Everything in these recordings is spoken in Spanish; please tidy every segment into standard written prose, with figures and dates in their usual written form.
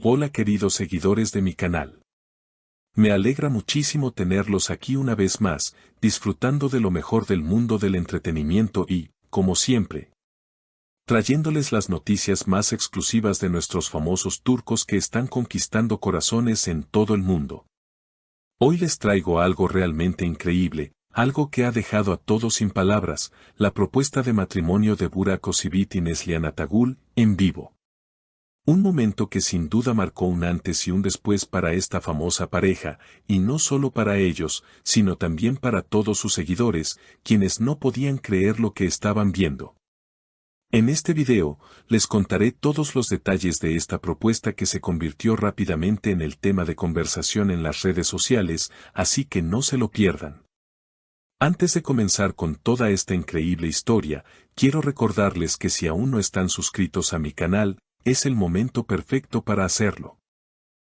Hola queridos seguidores de mi canal. Me alegra muchísimo tenerlos aquí una vez más, disfrutando de lo mejor del mundo del entretenimiento y, como siempre, trayéndoles las noticias más exclusivas de nuestros famosos turcos que están conquistando corazones en todo el mundo. Hoy les traigo algo realmente increíble, algo que ha dejado a todos sin palabras, la propuesta de matrimonio de Burak Özçivit y Neslihan Atagül, en vivo. Un momento que sin duda marcó un antes y un después para esta famosa pareja, y no solo para ellos, sino también para todos sus seguidores, quienes no podían creer lo que estaban viendo. En este video, les contaré todos los detalles de esta propuesta que se convirtió rápidamente en el tema de conversación en las redes sociales, así que no se lo pierdan. Antes de comenzar con toda esta increíble historia, quiero recordarles que si aún no están suscritos a mi canal, es el momento perfecto para hacerlo.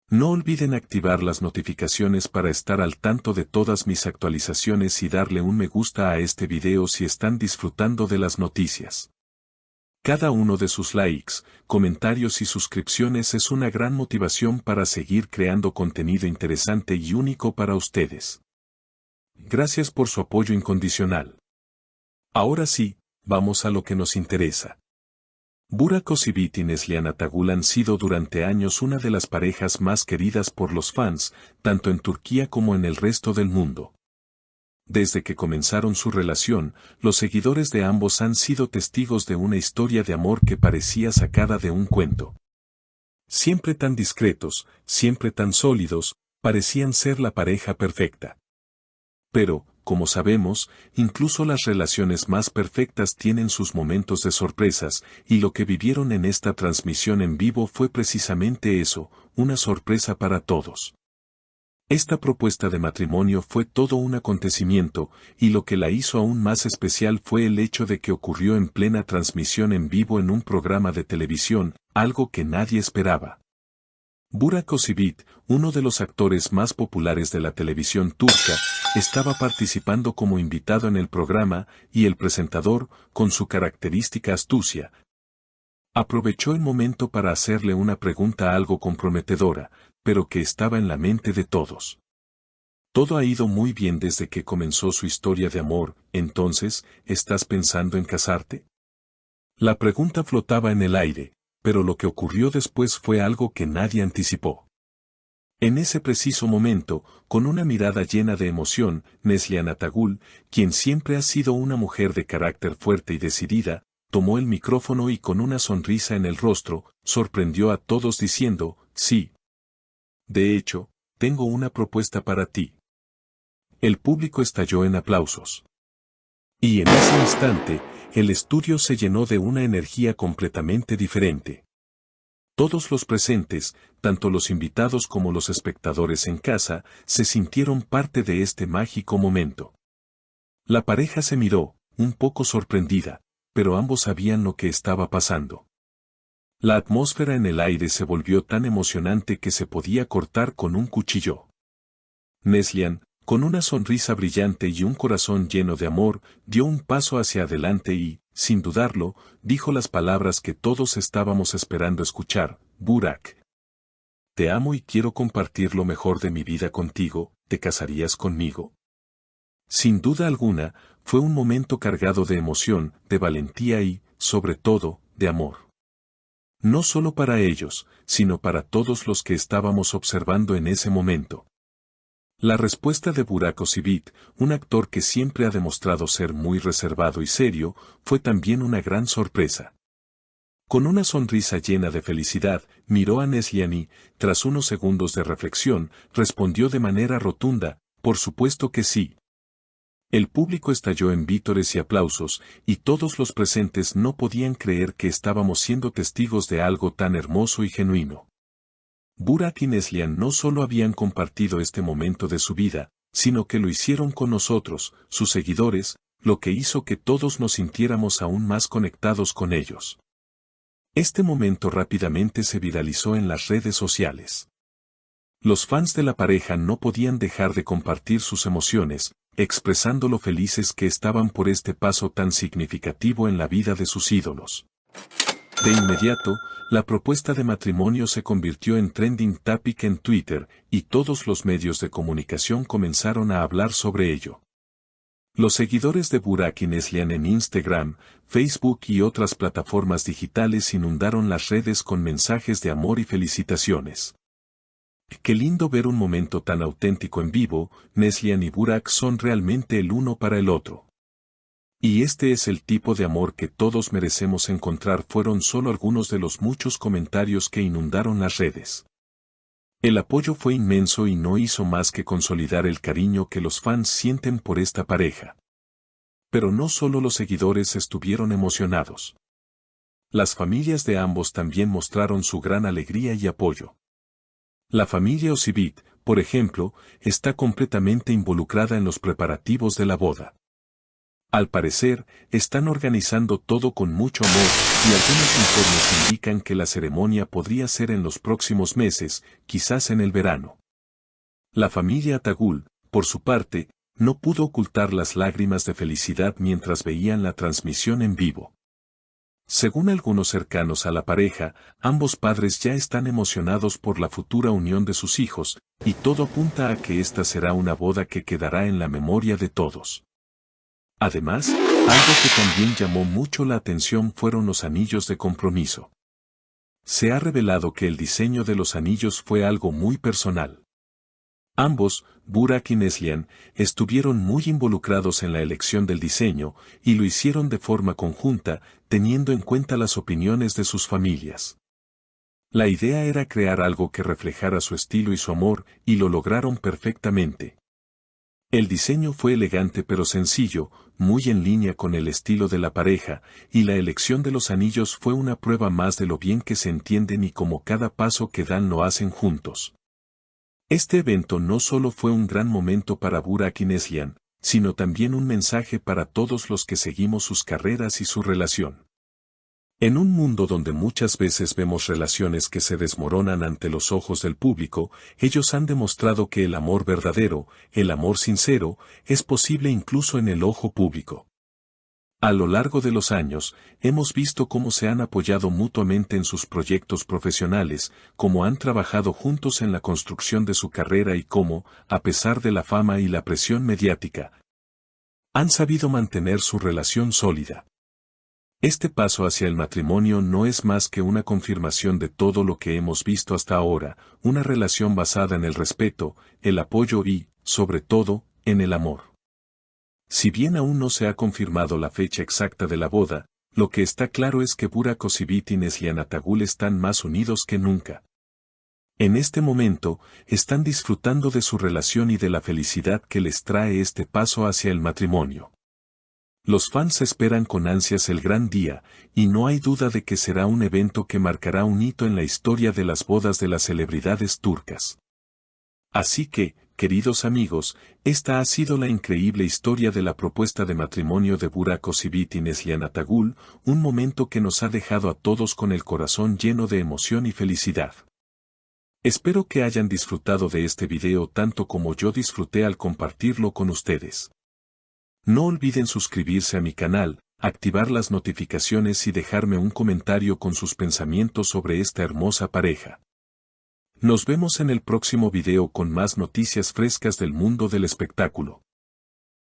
No olviden activar las notificaciones para estar al tanto de todas mis actualizaciones y darle un me gusta a este video si están disfrutando de las noticias. Cada uno de sus likes, comentarios y suscripciones es una gran motivación para seguir creando contenido interesante y único para ustedes. Gracias por su apoyo incondicional. Ahora sí, vamos a lo que nos interesa. Burak Özçivit y Neslihan Atagül han sido durante años una de las parejas más queridas por los fans, tanto en Turquía como en el resto del mundo. Desde que comenzaron su relación, los seguidores de ambos han sido testigos de una historia de amor que parecía sacada de un cuento. Siempre tan discretos, siempre tan sólidos, parecían ser la pareja perfecta. Pero, como sabemos, incluso las relaciones más perfectas tienen sus momentos de sorpresas, y lo que vivieron en esta transmisión en vivo fue precisamente eso, una sorpresa para todos. Esta propuesta de matrimonio fue todo un acontecimiento, y lo que la hizo aún más especial fue el hecho de que ocurrió en plena transmisión en vivo en un programa de televisión, algo que nadie esperaba. Burak Özçivit, uno de los actores más populares de la televisión turca, estaba participando como invitado en el programa, y el presentador, con su característica astucia, aprovechó el momento para hacerle una pregunta algo comprometedora, pero que estaba en la mente de todos. Todo ha ido muy bien desde que comenzó su historia de amor, entonces, ¿estás pensando en casarte? La pregunta flotaba en el aire, pero lo que ocurrió después fue algo que nadie anticipó. En ese preciso momento, con una mirada llena de emoción, Neslihan Atagül, quien siempre ha sido una mujer de carácter fuerte y decidida, tomó el micrófono y con una sonrisa en el rostro, sorprendió a todos diciendo, sí. De hecho, tengo una propuesta para ti. El público estalló en aplausos. Y en ese instante, el estudio se llenó de una energía completamente diferente. Todos los presentes, tanto los invitados como los espectadores en casa, se sintieron parte de este mágico momento. La pareja se miró, un poco sorprendida, pero ambos sabían lo que estaba pasando. La atmósfera en el aire se volvió tan emocionante que se podía cortar con un cuchillo. Neslihan, con una sonrisa brillante y un corazón lleno de amor, dio un paso hacia adelante y, sin dudarlo, dijo las palabras que todos estábamos esperando escuchar: Burak, te amo y quiero compartir lo mejor de mi vida contigo, ¿te casarías conmigo? Sin duda alguna, fue un momento cargado de emoción, de valentía y, sobre todo, de amor. No solo para ellos, sino para todos los que estábamos observando en ese momento. La respuesta de Burak Özçivit, un actor que siempre ha demostrado ser muy reservado y serio, fue también una gran sorpresa. Con una sonrisa llena de felicidad, miró a Neslihan y, tras unos segundos de reflexión, respondió de manera rotunda: por supuesto que sí. El público estalló en vítores y aplausos, y todos los presentes no podían creer que estábamos siendo testigos de algo tan hermoso y genuino. Burak y Neslihan no solo habían compartido este momento de su vida, sino que lo hicieron con nosotros, sus seguidores, lo que hizo que todos nos sintiéramos aún más conectados con ellos. Este momento rápidamente se viralizó en las redes sociales. Los fans de la pareja no podían dejar de compartir sus emociones, expresando lo felices que estaban por este paso tan significativo en la vida de sus ídolos. De inmediato, la propuesta de matrimonio se convirtió en trending topic en Twitter, y todos los medios de comunicación comenzaron a hablar sobre ello. Los seguidores de Burak y Neslihan en Instagram, Facebook y otras plataformas digitales inundaron las redes con mensajes de amor y felicitaciones. Qué lindo ver un momento tan auténtico en vivo, Neslihan y Burak son realmente el uno para el otro. Y este es el tipo de amor que todos merecemos encontrar, fueron solo algunos de los muchos comentarios que inundaron las redes. El apoyo fue inmenso y no hizo más que consolidar el cariño que los fans sienten por esta pareja. Pero no solo los seguidores estuvieron emocionados. Las familias de ambos también mostraron su gran alegría y apoyo. La familia Ozivit, por ejemplo, está completamente involucrada en los preparativos de la boda. Al parecer, están organizando todo con mucho amor, y algunos informes indican que la ceremonia podría ser en los próximos meses, quizás en el verano. La familia Atagul, por su parte, no pudo ocultar las lágrimas de felicidad mientras veían la transmisión en vivo. Según algunos cercanos a la pareja, ambos padres ya están emocionados por la futura unión de sus hijos, y todo apunta a que esta será una boda que quedará en la memoria de todos. Además, algo que también llamó mucho la atención fueron los anillos de compromiso. Se ha revelado que el diseño de los anillos fue algo muy personal. Ambos, Burak y Neslihan, estuvieron muy involucrados en la elección del diseño, y lo hicieron de forma conjunta, teniendo en cuenta las opiniones de sus familias. La idea era crear algo que reflejara su estilo y su amor, y lo lograron perfectamente. El diseño fue elegante pero sencillo, muy en línea con el estilo de la pareja, y la elección de los anillos fue una prueba más de lo bien que se entienden y cómo cada paso que dan lo hacen juntos. Este evento no solo fue un gran momento para Burak y Neslihan, sino también un mensaje para todos los que seguimos sus carreras y su relación. En un mundo donde muchas veces vemos relaciones que se desmoronan ante los ojos del público, ellos han demostrado que el amor verdadero, el amor sincero, es posible incluso en el ojo público. A lo largo de los años, hemos visto cómo se han apoyado mutuamente en sus proyectos profesionales, cómo han trabajado juntos en la construcción de su carrera y cómo, a pesar de la fama y la presión mediática, han sabido mantener su relación sólida. Este paso hacia el matrimonio no es más que una confirmación de todo lo que hemos visto hasta ahora, una relación basada en el respeto, el apoyo y, sobre todo, en el amor. Si bien aún no se ha confirmado la fecha exacta de la boda, lo que está claro es que Burak Ozivit y Neslihan Atagul están más unidos que nunca. En este momento, están disfrutando de su relación y de la felicidad que les trae este paso hacia el matrimonio. Los fans esperan con ansias el gran día, y no hay duda de que será un evento que marcará un hito en la historia de las bodas de las celebridades turcas. Así que, queridos amigos, esta ha sido la increíble historia de la propuesta de matrimonio de Burak Ozivit y Neslihan Atagul, un momento que nos ha dejado a todos con el corazón lleno de emoción y felicidad. Espero que hayan disfrutado de este video tanto como yo disfruté al compartirlo con ustedes. No olviden suscribirse a mi canal, activar las notificaciones y dejarme un comentario con sus pensamientos sobre esta hermosa pareja. Nos vemos en el próximo video con más noticias frescas del mundo del espectáculo.